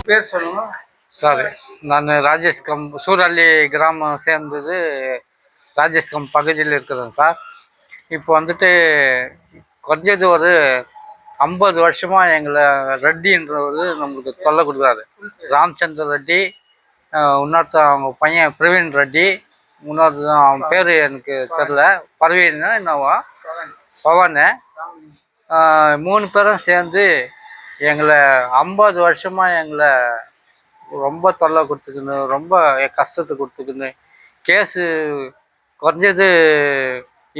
பேர் சொல்லுங்க சார். நான் ராஜேஷ் சூரள்ளி கிராமம் சேர்ந்தது ராஜேஷ் பகுதியில் இருக்கிறேன் சார். இப்போ வந்துட்டு குறைஞ்சது ஒரு 50 வருஷமாக எங்களை ரெட்டின்றவர் நம்மளுக்கு தொல்லை கொடுக்குறாரு. ராமச்சந்திர ரெட்டி, இன்னொருத்தர் அவங்க பையன் பிரவீன் ரெட்டி, இன்னொருத்தர் அவன் பேர் எனக்கு தெரில, பர்வீன் என்னவா பவன், 3 பேரும் சேர்ந்து எங்களை 50 வருஷமாக எங்களை ரொம்ப தொல்லை கொடுத்துக்குன்னு, ரொம்ப கஷ்டத்தை கொடுத்துக்குன்னு, கேஸு குறைஞ்சது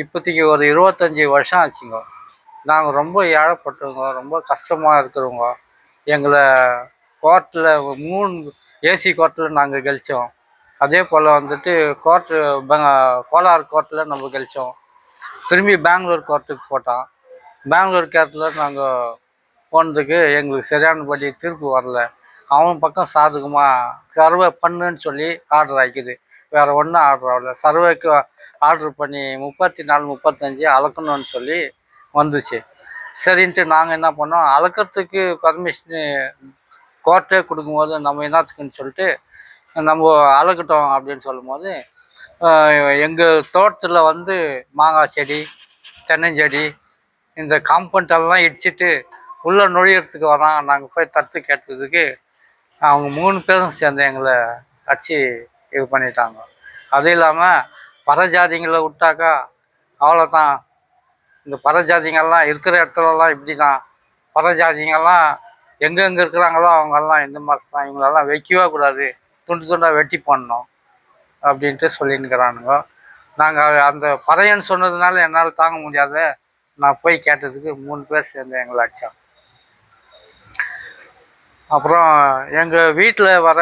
இப்போதைக்கு ஒரு 25 வருஷம் ஆச்சுங்க. நாங்கள் ரொம்ப ஏழைப்பட்டவங்க, ரொம்ப கஷ்டமாக இருக்கிறவங்க. எங்களை கோர்ட்டில் 3 ஏசி கோர்ட்டில் நாங்கள் கழித்தோம். அதே போல் வந்துட்டு கோலார் கோர்ட்டில் நம்ம கழித்தோம். திரும்பி பெங்களூர் கோர்ட்டுக்கு போட்டோம். பெங்களூர் கோர்ட்டில் நாங்கள் போனதுக்கு எங்களுக்கு சரியானபடி தீர்ப்பு வரல. அவன் பக்கம் சாதகமாக சர்வே பண்ணுன்னு சொல்லி ஆர்டர் ஆகிக்குது. வேறு ஒன்றும் ஆர்டர் ஆகல. சர்வேக்கு ஆர்டர் பண்ணி 34, 35 அளக்கணும்னு சொல்லி வந்துச்சு. சரின்ட்டு நாங்கள் என்ன பண்ணோம், அளக்கிறதுக்கு பர்மிஷனு கோர்ட்டே கொடுக்கும்போது நம்ம என்னத்துக்குன்னு சொல்லிட்டு நம்ம அளக்கட்டோம் அப்படின்னு சொல்லும்போது, எங்கள் தோட்டத்தில் வந்து மாங்காய் செடி, தென்னஞ்செடி, இந்த காம்பவுண்டெல்லாம் இடிச்சிட்டு உள்ளே நுழையிறதுக்கு வரான். நாங்கள் போய் தடுத்து கேட்டதுக்கு அவங்க 3 பேரும் சேர்ந்து எங்களை அடித்து இது பண்ணிட்டாங்க. அதுவும் இல்லாமல் பரஜாதிங்களை விட்டாக்கா அவ்வளோதான். இந்த பரஜாதிங்கள்லாம் இருக்கிற இடத்துலலாம் இப்படி தான். பரஜாதிங்கள்லாம் எங்கெங்கே இருக்கிறாங்களோ அவங்கெல்லாம் இந்த மாதிரி தான். இவங்களெல்லாம் வைக்கவே கூடாது, துண்டு துண்டாக வெட்டி போடணும் அப்படின்ட்டு சொல்லின்னுக்கிறானுங்க. நாங்கள் அந்த பறையன்னு சொன்னதுனால என்னால் தாங்க முடியாத நான் போய் கேட்டதுக்கு 3 பேர் சேர்ந்து எங்களை அடித்தாங்க. அப்புறம் எங்கள் வீட்டில் வர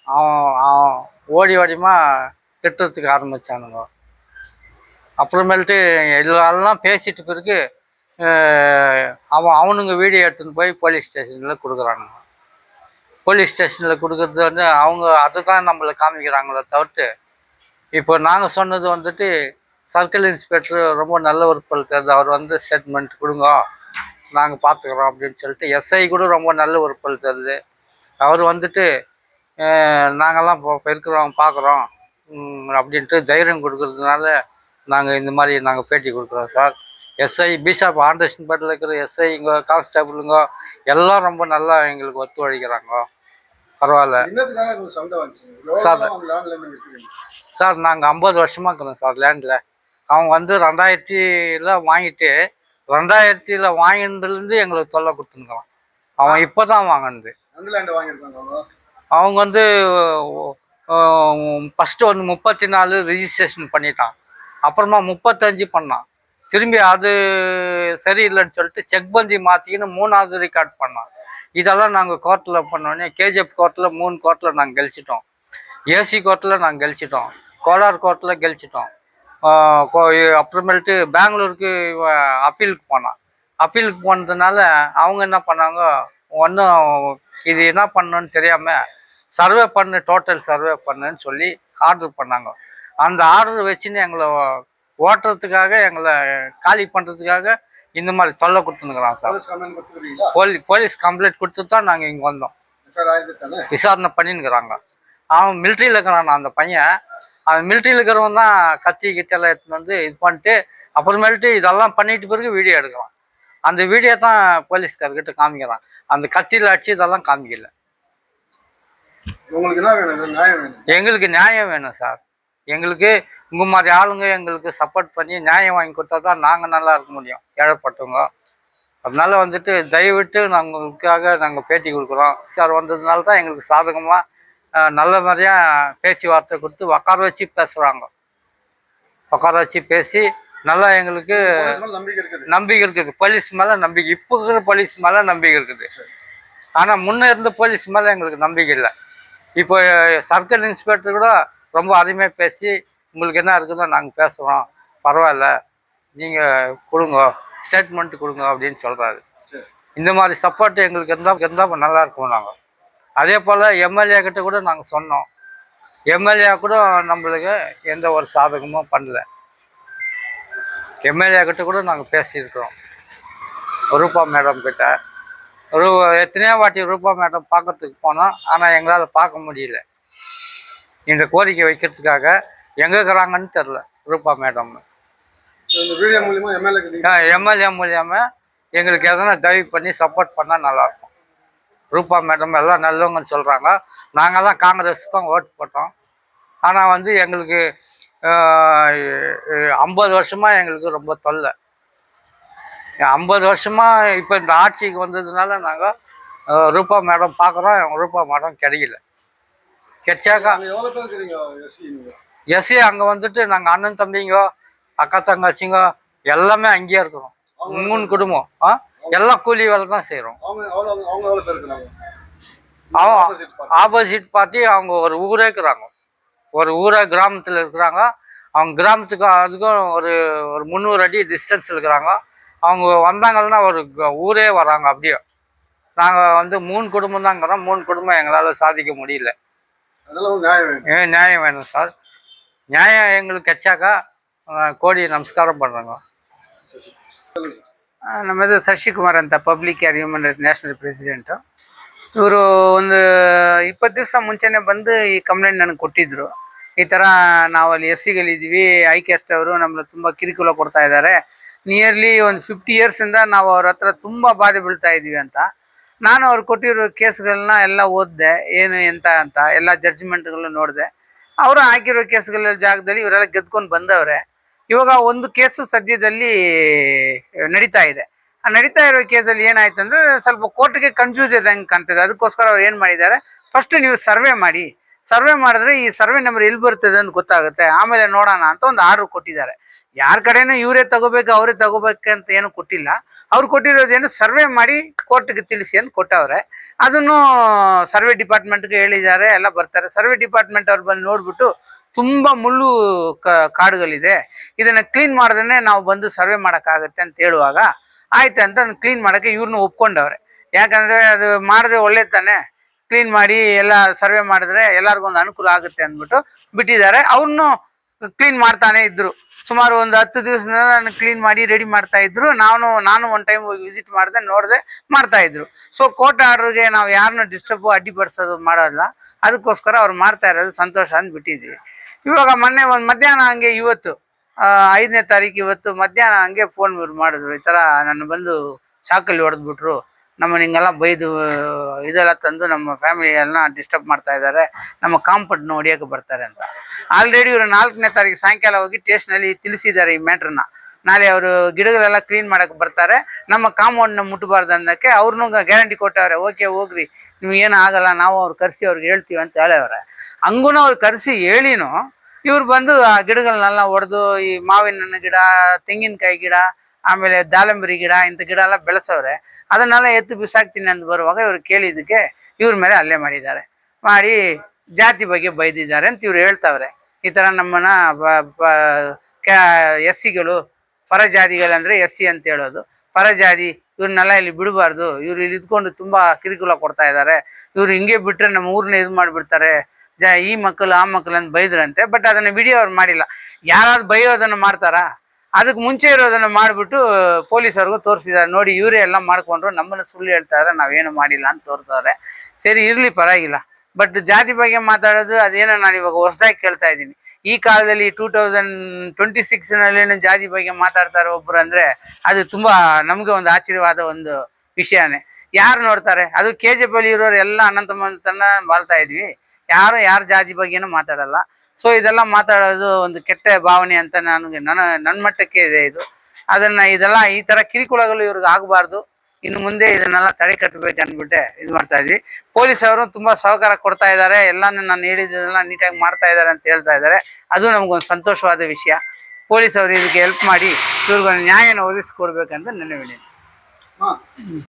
அவன் ஓடிமாக திட்டுறதுக்கு ஆரம்பித்தானுங்க. அப்புறமேல்ட்டு எல்லாரெல்லாம் பேசிட்டு பிறகு அவனுங்க வீடியோ எடுத்துன்னு போய் போலீஸ் ஸ்டேஷனில் கொடுக்குறானுங்க. போலீஸ் ஸ்டேஷனில் கொடுக்குறது வந்து அவங்க அதை தான் நம்மளை காமிக்கிறாங்களே தவிர்த்து, இப்போ நாங்கள் சொன்னது வந்துட்டு சர்க்கிள் இன்ஸ்பெக்டர் ரொம்ப நல்ல ஒரு பழுத்தது. அவர் வந்து ஸ்டேட்மெண்ட் கொடுங்க, நாங்கள் பார்த்துக்குறோம் அப்படின்னு சொல்லிட்டு. எஸ்ஐ கூட ரொம்ப நல்ல ஒரு பழுத்தது. அவர் வந்துட்டு நாங்கள்லாம் இப்போ இருக்கிறோம் பார்க்குறோம் அப்படின்ட்டு தைரியம் கொடுக்கறதுனால நாங்கள் இந்த மாதிரி நாங்கள் பேட்டி கொடுக்குறோம் சார். எஸ்ஐ பிஷப் ஆண்டர்சன்பேட்டில் இருக்கிற எஸ்ஐங்க, கான்ஸ்டபிளுங்க எல்லாம் ரொம்ப நல்லா எங்களுக்கு ஒத்துழைக்கிறாங்க. பரவாயில்ல சார். நாங்கள் 50 வருஷமாக இருக்கிறோம் சார் லேண்டில். அவங்க வந்து 2000 வாங்கிட்டு 2000 வாங்கினதுலேருந்து எங்களுக்கு தொல்லை கொடுத்துருக்கலாம். அவன் இப்போ தான் வாங்கினது. அவங்க வந்து ஃபஸ்ட்டு வந்து 34 ரிஜிஸ்ட்ரேஷன் பண்ணிட்டான். அப்புறமா 35 பண்ணான். திரும்பி அது சரியில்லைன்னு சொல்லிட்டு செக் பந்தி மாற்றிக்கின்னு 3வது ரெக்கார்ட் பண்ணான். இதெல்லாம் நாங்கள் கோர்ட்டில் பண்ணோடனே கேஜிஎஃப் கோர்ட்டில் 3 கோர்ட்டில் நாங்கள் கழிச்சிட்டோம். ஏசி கோர்ட்டில் நாங்கள் கழிச்சிட்டோம். கோலார் கோர்ட்டில் கழிச்சிட்டோம். அப்புறமேல்ட்டு பெங்களூருக்கு அப்பீலுக்கு போனான். அப்பீலுக்கு போனதுனால அவங்க என்ன பண்ணாங்க, ஒன்றும் இது என்ன பண்ணணுன்னு தெரியாமல் சர்வே பண்ணு, டோட்டல் சர்வே பண்ணுன்னு சொல்லி ஆர்டர் பண்ணாங்க. அந்த ஆர்டர் வச்சுன்னு எங்களை ஓட்டுறதுக்காக, எங்களை காலி பண்ணுறதுக்காக இந்த மாதிரி தொல்லை கொடுத்துனுக்குறான் சார். போலீஸ் கம்ப்ளைண்ட் கொடுத்து தான் நாங்கள் இங்கே வந்தோம். விசாரணை பண்ணின்னுக்குறாங்க. அவன் மிலிட்ரியில் இருக்கிறான் அந்த பையன். அவன் மிலிட்ரியில் இருக்கிறவன் தான் கத்தி கிச்செல்லாம் எடுத்துன்னு வந்து இது பண்ணிட்டு அப்புறமேல்ட்டு இதெல்லாம் பண்ணிட்டு பிறகு வீடியோ எடுக்கிறான். அந்த வீடியோ தான் போலீஸ்கார்கிட்ட காமிக்கிறான். அந்த கத்தியில் அடிச்சு இதெல்லாம் காமிக்கல. எங்களுக்கு நியாயம் வேணும் சார். எங்களுக்கு உங்கள் மாதிரி ஆளுங்க எங்களுக்கு சப்போர்ட் பண்ணி நியாயம் வாங்கி கொடுத்தா தான் நாங்கள் நல்லா இருக்க முடியும், ஏழைப்பட்டவங்க. அதனால வந்துட்டு தயவிட்டு நாங்களுக்காக நாங்கள் பேட்டி கொடுக்குறோம். சார் வந்ததுனால தான் எங்களுக்கு சாதகமாக நல்ல மாதிரியாக பேச்சுவார்த்தை கொடுத்து உட்கார வச்சு பேசுகிறாங்க. உட்கார வச்சு பேசி நல்லா எங்களுக்கு நம்பிக்கை இருக்குது. போலீஸ் மேலே நம்பிக்கை, இப்போ இருக்கிற போலீஸ் மேலே நம்பிக்கை இருக்குது. ஆனால் முன்னே இருந்த போலீஸ் மேலே எங்களுக்கு நம்பிக்கை இல்லை. இப்போ சர்க்கிள் இன்ஸ்பெக்டர் கூட ரொம்ப அருமையாக பேசி உங்களுக்கு என்ன இருக்குதோ நாங்கள் பேசுகிறோம், பரவாயில்ல, நீங்கள் கொடுங்க, ஸ்டேட்மெண்ட்டு கொடுங்க அப்படின்னு சொல்கிறாரு. இந்த மாதிரி சப்போர்ட் எங்களுக்கு இருந்தால் நல்லா இருக்கும். நாங்கள் அதே போல் எம்எல்ஏ கிட்ட கூட நாங்கள் சொன்னோம். எம்எல்ஏ கூட நம்மளுக்கு எந்த ஒரு சாதகமும் பண்ணல. எம்எல்ஏ கிட்ட கூட நாங்கள் பேசியிருக்கிறோம். ரூபா மேடம் கிட்ட, எத்தனையோ வாட்டி ரூபா மேடம் பார்க்கறதுக்கு போனோம். ஆனால் எங்களால் பார்க்க முடியல. இந்த கோரிக்கை வைக்கிறதுக்காக எங்கே இருக்கிறாங்கன்னு தெரில ரூபா மேடம். எம்எல்ஏ மூலியமாக எங்களுக்கு எதனா தயவு பண்ணி சப்போர்ட் பண்ணால் நல்லாயிருக்கும். ரூபா மேடம் எல்லாம் நல்லவங்கன்னு சொல்கிறாங்க. நாங்கள் தான் காங்கிரஸ் தான் ஓட்டு போட்டோம். ஆனால் வந்து எங்களுக்கு 50 வருஷமாக எங்களுக்கு ரொம்ப தொல்லை. 50 வருஷமாக இப்போ இந்த ஆட்சிக்கு வந்ததுனால நாங்கள் ரூபா மேடம் பார்க்குறோம். ரூபா மேடம் கிடைக்கல. கிடைச்சாக்கா எஸ்சி அங்கே வந்துட்டு நாங்கள் அண்ணன் தம்பிங்க அக்கா தங்கச்சிங்க எல்லாமே அங்கேயே இருக்கிறோம். 3 குடும்பம் எல்லாம் கூலி வேலை தான் செய்கிறோம். ஆப்போசிட் பார்ட்டி அவங்க ஒரு ஊரே இருக்கிறாங்க. ஒரு ஊரே கிராமத்தில் இருக்கிறாங்க. அவங்க கிராமத்துக்கு அதுக்கும் ஒரு 300 அடி டிஸ்டன்ஸில் இருக்கிறாங்க. அவங்க வந்தாங்கன்னா ஒரு ஊரே வராங்க. அப்படியே நாங்கள் வந்து 3 குடும்பம் தாங்கிறோம். 3 குடும்பம் எங்களால் சாதிக்க முடியல. நியாயம் வேணும் சார். நியாயம் எங்களுக்கு கிடைச்சாக்கா ಕೋಡಿ ನಮಸ್ಕಾರ பண்ணுறோங்க. ನಮ್ಮದು ಶಶಿಕುಮಾರ್ ಅಂತ public care human rights national president. ಇವರು ಒಂದು 20 ದಿವಸ ಮುಂಚೆನೇ ಬಂದು ಈ ಕಂಪ್ಲೇಂಟ್ ನನಗೆ ಕೊಟ್ಟಿದ್ದರು. ಈ ಥರ ನಾವು ಅಲ್ಲಿ ಎಸ್ಸಿಗಳಿದ್ದೀವಿ, ಐಕ್ಯಸ್ಟ್ ಅವರು ನಮ್ಮನ್ನು ತುಂಬ ಕಿರುಕುಳ ಕೊಡ್ತಾ ಇದ್ದಾರೆ. ನಿಯರ್ಲಿ ಒಂದು 50 ಇಯರ್ಸಿಂದ ನಾವು ಅವ್ರ ಹತ್ರ ತುಂಬ ಬಾಧೆ ಬೀಳ್ತಾ ಇದ್ದೀವಿ ಅಂತ. ನಾನು ಅವ್ರು ಕೊಟ್ಟಿರೋ ಕೇಸ್ಗಳನ್ನ ಎಲ್ಲ ಓದಿದೆ, ಏನು ಎಂತ ಅಂತ ಎಲ್ಲ ಜಡ್ಜ್ಮೆಂಟ್ಗಳು ನೋಡಿದೆ. ಅವರು ಹಾಕಿರೋ ಕೇಸ್ಗಳ ಜಾಗದಲ್ಲಿ ಇವರೆಲ್ಲ ಗೆದ್ಕೊಂಡು ಬಂದವ್ರೆ. ಇವಾಗ ಒಂದು ಕೇಸು ಸದ್ಯದಲ್ಲಿ ನಡೀತಾ ಇದೆ. ಆ ನಡೀತಾ ಇರೋ ಕೇಸಲ್ಲಿ ಏನಾಯ್ತು ಅಂದರೆ ಸ್ವಲ್ಪ ಕೋರ್ಟ್ಗೆ ಕನ್ಫ್ಯೂಸ್ ಇದ್ದಂಗೆ ಕಾಣ್ತದೆ. ಅದಕ್ಕೋಸ್ಕರ ಅವ್ರು ಏನು ಮಾಡಿದ್ದಾರೆ, ಫಸ್ಟ್ ನೀವು ಸರ್ವೆ ಮಾಡಿ, ಸರ್ವೆ ಮಾಡಿದ್ರೆ ಈ ಸರ್ವೆ ನಂಬರ್ ಎಲ್ಲಿ ಬರ್ತದೆ ಅಂತ ಗೊತ್ತಾಗುತ್ತೆ, ಆಮೇಲೆ ನೋಡೋಣ ಅಂತ ಒಂದು ಆರ್ಡ್ರ್ ಕೊಟ್ಟಿದ್ದಾರೆ. ಯಾರ ಕಡೆನೂ ಇವರೇ ತಗೋಬೇಕು ಅವರೇ ತಗೋಬೇಕಂತ ಏನು ಕೊಟ್ಟಿಲ್ಲ. ಅವ್ರು ಕೊಟ್ಟಿರೋದೇನು ಸರ್ವೆ ಮಾಡಿ ಕೋರ್ಟ್ಗೆ ತಿಳಿಸಿ ಅಂತ ಕೊಟ್ಟವ್ರೆ. ಅದನ್ನು ಸರ್ವೆ ಡಿಪಾರ್ಟ್ಮೆಂಟ್ಗೆ ಹೇಳಿದ್ದಾರೆ, ಎಲ್ಲ ಬರ್ತಾರೆ. ಸರ್ವೆ ಡಿಪಾರ್ಟ್ಮೆಂಟ್ ಅವ್ರು ಬಂದು ನೋಡ್ಬಿಟ್ಟು ತುಂಬ ಮುಳ್ಳು ಕಾಡುಗಳಿದೆ, ಇದನ್ನು ಕ್ಲೀನ್ ಮಾಡ್ದೇ ನಾವು ಬಂದು ಸರ್ವೆ ಮಾಡೋಕ್ಕಾಗತ್ತೆ ಅಂತ ಹೇಳುವಾಗ ಆಯ್ತು ಅಂತ ಕ್ಲೀನ್ ಮಾಡೋಕ್ಕೆ ಇವ್ರನ್ನ ಒಪ್ಕೊಂಡವ್ರೆ. ಯಾಕಂದರೆ ಅದು ಮಾಡಿದ್ರೆ ಒಳ್ಳೆ ತಾನೆ, ಕ್ಲೀನ್ ಮಾಡಿ ಎಲ್ಲ ಸರ್ವೆ ಮಾಡಿದ್ರೆ ಎಲ್ಲರಿಗೂ ಒಂದು ಅನುಕೂಲ ಆಗುತ್ತೆ ಅಂದ್ಬಿಟ್ಟು ಬಿಟ್ಟಿದ್ದಾರೆ. ಅವ್ರನ್ನೂ ಕ್ಲೀನ್ ಮಾಡ್ತಾನೆ ಇದ್ರು. ಸುಮಾರು ಒಂದು 10 ದಿವಸದಿಂದ ನಾನು ಕ್ಲೀನ್ ಮಾಡಿ ರೆಡಿ ಮಾಡ್ತಾ ಇದ್ರು. ನಾನು ಒಂದು ಟೈಮ್ ಹೋಗಿ ವಿಸಿಟ್ ಮಾಡಿದೆ, ನೋಡಿದೆ, ಮಾಡ್ತಾ ಇದ್ರು. ಸೊ ಕೋರ್ಟ್ ಆರ್ಡರ್ಗೆ ನಾವು ಯಾರನ್ನೂ ಡಿಸ್ಟರ್ಬು ಅಡ್ಡಿಪಡಿಸೋದು ಮಾಡೋಲ್ಲ. ಅದಕ್ಕೋಸ್ಕರ ಅವ್ರು ಮಾಡ್ತಾ ಇರೋದು ಸಂತೋಷ ಅಂತ ಬಿಟ್ಟಿದ್ವಿ. ಇವಾಗ ಮೊನ್ನೆ ಒಂದು ಮಧ್ಯಾಹ್ನ ಹಂಗೆ ಇವತ್ತು 5ನೇ ತಾರೀಕು ಇವತ್ತು ಮಧ್ಯಾಹ್ನ ಹಂಗೆ ಫೋನ್ ಮಾಡಿದ್ರು. ಈ ಥರ ನನ್ನ ಬಂದು ಚಾಕಲ್ಲಿ ಹೊಡೆದ್ಬಿಟ್ರು, ನಮ್ಮನ್ನ ಹಿಂಗೆಲ್ಲ ಬೈದು ಇದೆಲ್ಲ ತಂದು ನಮ್ಮ ಫ್ಯಾಮಿಲಿಯೆಲ್ಲ ಡಿಸ್ಟರ್ಬ್ ಮಾಡ್ತಾ ಇದ್ದಾರೆ, ನಮ್ಮ ಕಾಂಪೌಂಡ್ನ ಹೊಡಿಯೋಕೆ ಬರ್ತಾರೆ ಅಂತ. ಆಲ್ರೆಡಿ ಇವರು 4ನೇ ತಾರೀಕು ಸಾಯಂಕಾಲ ಹೋಗಿ ಸ್ಟೇಷನಲ್ಲಿ ತಿಳಿಸಿದ್ದಾರೆ ಈ ಮ್ಯಾಟ್ರನ್ನ. ನಾಳೆ ಅವರು ಗಿಡಗಳೆಲ್ಲ ಕ್ಲೀನ್ ಮಾಡೋಕೆ ಬರ್ತಾರೆ, ನಮ್ಮ ಕಾಂಪೌಂಡ್ನ ಮುಟ್ಟಬಾರ್ದು ಅನ್ನೋಕ್ಕೆ ಅವ್ರನ್ನೂ ಗ್ಯಾರಂಟಿ ಕೊಟ್ಟವ್ರೆ. ಓಕೆ ಹೋಗ್ರಿ, ನಿಮ್ಗೇನು ಆಗಲ್ಲ, ನಾವು ಅವ್ರು ಕರೆಸಿ ಅವ್ರಿಗೆ ಹೇಳ್ತೀವಿ ಅಂತ ಹೇಳವ್ರೆ. ಹಂಗೂ ಅವ್ರು ಕರೆಸಿ ಹೇಳಿನೂ ಇವ್ರು ಬಂದು ಆ ಗಿಡಗಳನ್ನೆಲ್ಲ ಹೊಡೆದು ಈ ಮಾವಿನ ಹಣ್ಣು ಗಿಡ, ತೆಂಗಿನಕಾಯಿ ಗಿಡ, ಆಮೇಲೆ ದಾಳಂಬರಿ ಗಿಡ, ಇಂಥ ಗಿಡ ಎಲ್ಲ ಬೆಳೆಸವ್ರೆ. ಅದನ್ನೆಲ್ಲ ಎತ್ತು ಬಿಸಾಕ್ತೀನಿ ಅಂತ ಬರುವಾಗ ಇವ್ರು ಕೇಳಿದ್ದಕ್ಕೆ ಇವ್ರ ಮೇಲೆ ಹಲ್ಲೆ ಮಾಡಿದ್ದಾರೆ. ಮಾಡಿ ಜಾತಿ ಬಗ್ಗೆ ಬೈದಿದ್ದಾರೆ ಅಂತ ಇವ್ರು ಹೇಳ್ತಾವ್ರೆ. ಈ ಥರ ನಮ್ಮನ್ನ ಎಸ್ಸಿಗಳು ಪರಜಾತಿಗಳಂದರೆ ಎಸ್ಸಿ ಅಂತ ಹೇಳೋದು, ಪರಜಾತಿ ಇವ್ರನ್ನೆಲ್ಲ ಇಲ್ಲಿ ಬಿಡಬಾರ್ದು, ಇವ್ರು ಇಲ್ಲಿ ಇದ್ಕೊಂಡು ತುಂಬ ಕಿರುಕುಳ ಕೊಡ್ತಾ ಇದ್ದಾರೆ, ಇವ್ರು ಹಿಂಗೆ ಬಿಟ್ಟರೆ ನಮ್ಮ ಊರನ್ನ ಇದು ಮಾಡಿಬಿಡ್ತಾರೆ, ಈ ಮಕ್ಕಳು ಆ ಮಕ್ಕಳು ಅಂತ ಬೈದ್ರಂತೆ. ಬಟ್ ಅದನ್ನು ವಿಡಿಯೋ ಅವ್ರು ಮಾಡಿಲ್ಲ. ಯಾರಾದ್ರು ಬೈಯೋದನ್ನು ಮಾಡ್ತಾರಾ? ಅದಕ್ಕೆ ಮುಂಚೆ ಇರೋದನ್ನು ಮಾಡಿಬಿಟ್ಟು ಪೊಲೀಸವ್ರಿಗೂ ತೋರಿಸಿದ್ದಾರೆ. ನೋಡಿ ಇವರೇ ಎಲ್ಲ ಮಾಡ್ಕೊಂಡ್ರು, ನಮ್ಮನ್ನು ಸುಳ್ಳು ಹೇಳ್ತಾರೆ, ನಾವೇನು ಮಾಡಿಲ್ಲ ಅಂತ ತೋರಿಸವ್ರೆ. ಸರಿ ಇರಲಿ, ಪರವಾಗಿಲ್ಲ. ಬಟ್ ಜಾತಿ ಬಗ್ಗೆ ಮಾತಾಡೋದು ಅದೇನೋ ನಾನು ಇವಾಗ ಹೊಸದಾಗಿ ಕೇಳ್ತಾ ಇದ್ದೀನಿ. ಈ ಕಾಲದಲ್ಲಿ 2026ನಲ್ಲಿ ಜಾತಿ ಬಗ್ಗೆ ಮಾತಾಡ್ತಾರೆ ಒಬ್ರು ಅಂದರೆ ಅದು ತುಂಬ ನಮಗೆ ಒಂದು ಆಶ್ಚರ್ಯವಾದ ಒಂದು ವಿಷಯನೇ. ಯಾರು ನೋಡ್ತಾರೆ? ಅದು KGF ಅಲ್ಲಿ ಇರೋರು ಎಲ್ಲ ಅನಂತಮಂತನ ಬಾಳ್ತಾ ಇದ್ವಿ, ಯಾರ ಜಾತಿ ಬಗ್ಗೆನೂ ಮಾತಾಡಲ್ಲ. ಸೊ ಇದೆಲ್ಲ ಮಾತಾಡೋದು ಒಂದು ಕೆಟ್ಟ ಭಾವನೆ ಅಂತ ನನ್ನ ಮಟ್ಟಕ್ಕೆ ಇದೆ ಇದು. ಇದೆಲ್ಲ ಈ ಥರ ಕಿರುಕುಳಗಳು ಇವ್ರಿಗೆ ಆಗಬಾರ್ದು. ಇನ್ನು ಮುಂದೆ ಇದನ್ನೆಲ್ಲ ತಡೆ ಕಟ್ಟಬೇಕು ಅಂದ್ಬಿಟ್ಟೆ ಇದು ಮಾಡ್ತಾ ಇದ್ವಿ. ಪೊಲೀಸವರು ತುಂಬ ಸಹಕಾರ ಕೊಡ್ತಾ ಇದ್ದಾರೆ, ಎಲ್ಲಾನು ನಾನು ಹೇಳಿದ್ದೆಲ್ಲ ನೀಟಾಗಿ ಮಾಡ್ತಾ ಇದ್ದಾರೆ ಅಂತ ಹೇಳ್ತಾ ಇದ್ದಾರೆ. ಅದು ನಮಗೊಂದು ಸಂತೋಷವಾದ ವಿಷಯ. ಪೊಲೀಸವರು ಇದಕ್ಕೆ ಹೆಲ್ಪ್ ಮಾಡಿ ಇವ್ರಿಗೊಂದು ನ್ಯಾಯನ ಒದಗಿಸ್ಕೊಡ್ಬೇಕಂತ ನನ್ನ ವಿನಂತಿ.